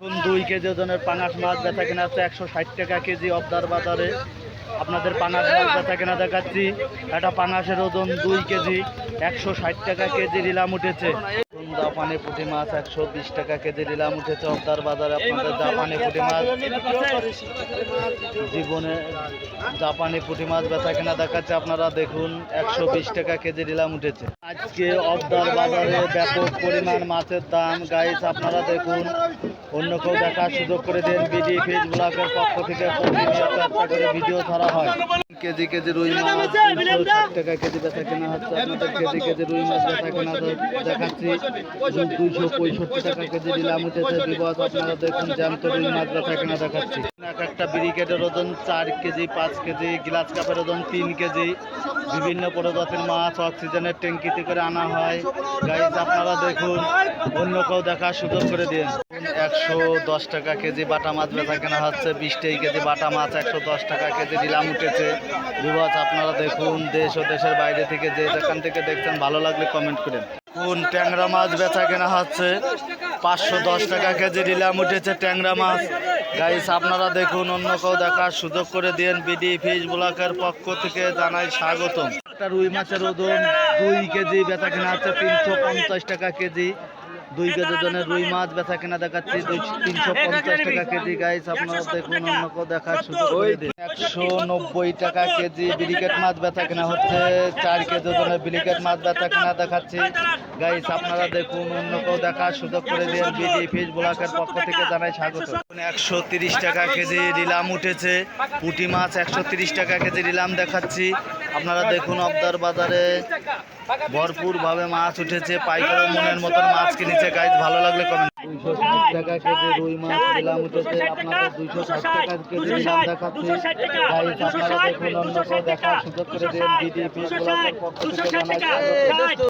2 KG ওজনের পাঙাশ মাছ বেচা কেনা হচ্ছে 160 টাকা কেজি অবদার বাজারে। আপনাদের পাঙাশ মাছ বেচা কেনা দেখাচ্ছি। একটা পাঙাশের ওজন 2 কেজি 160 টাকা কেজি নিলাম উঠেছে। জাপানি পুঁটি মাছ 120 টাকা কেজি নিলাম উঠেছে অবদার বাজারে। আপনাদের জাপানি পুঁটি মাছ জীবনে জাপানি পুঁটি মাছ বেচা কেনা দেখাচ্ছে। আপনারা দেখুন 120 টাকা কেজি নিলাম উঠেছে। আজকে অবদার বাজারে ব্যাপক পরিমাণ মাছের দাম গাইস, আপনারা দেখুন। অন্য কেউ দেখার সুযোগ করে দেন। বিডি ফিশ ব্লগের পক্ষ থেকে প্রতিনিয়ত একটা করে ভিডিও ছাড়া হয়। কেজি কেজি রুই মাছ 260 টাকা কেজি বেচা কেনা হচ্ছে। আপনাদের কেজি কেজি রুই মাছ বেচা কেনা দেখাচ্ছি। 265 টাকা কেজি নিলাম উঠেছে দিবস। আপনারা দেখুন জ্যান্ত রুই মাছ বেচা কেনা দেখাচ্ছি। এক একটা ব্রিকেটের ওজন 4 কেজি 5 কেজি, গ্লাস কাপের ওজন 3 কেজি। বিভিন্ন প্রজাতির মাছ অক্সিজেনের ট্যাঙ্কিতে করে আনা হয় গাইস, আপনারা দেখুন। অন্য কেউ দেখার সুযোগ করে দিন। 110 টাকা কেজি বাটা মাছ বেচা কেনা হচ্ছে। 20 কেজি বাটা মাছ 110 টাকা কেজি নিলাম উঠেছে দিবস। আপনারা দেখুন দেশ ও দেশের বাইরে থেকে যে যেখান থেকে দেখছেন ভালো লাগলে কমেন্ট করেন। কোন ট্যাংরা মাছ বেচা কেনা হচ্ছে 510 টাকা কেজি নিলাম উঠেছে ট্যাংরা মাছ গাইস, আপনারা দেখুন। অন্য কেউ দেখার সুযোগ করে দিন। বিডি ফিশ ব্লকের পক্ষ থেকে জানাই স্বাগতম। একটা রুই মাছের ওজন 2 কেজি বেচা কেনা হচ্ছে 350 টাকা কেজি। 2 কেজি ওজনের রুই মাছ বেচা কেনা দেখাচ্ছি 350 টাকা কেজি গাইস, আপনারা দেখুন। অন্য কেউ দেখার সুযোগ করে দিন। 190 টাকা কেজি ব্রিকেট মাছ বেচা কেনা হচ্ছে। 4 কেজি ওজনের ব্রিকেট মাছ বেচা কেনা দেখাচ্ছি গাইস, আপনারা দেখুন। অন্য কেউ দেখার সুযোগ করে দিন। বিডি ফিশ ব্লকের পক্ষ থেকে জানাই স্বাগত। 130 টাকা কেজি নিলাম উঠেছে পুঁটি মাছ। 130 টাকা কেজি নিলাম দেখাচ্ছি। আপনারা দেখুন অবদার বাজারে ভরপুর ভাবে মাছ উঠেছে। পাইকারি মনের মতন মাছ কিনেছে গাইস, ভালো লাগলে কমেন্ট। 260 টাকা কেজি রুই মাছ নিলাম উঠেছে। আপনাদের 260 টাকা কেজি নিলাম দেখাচ্ছি গাইস, আপনারা দেখুন। অন্য কেউ দেখার সুযোগ করে দিন। বিডি ফিশ ব্লকের পক্ষ থেকে জানাই স্বাগত।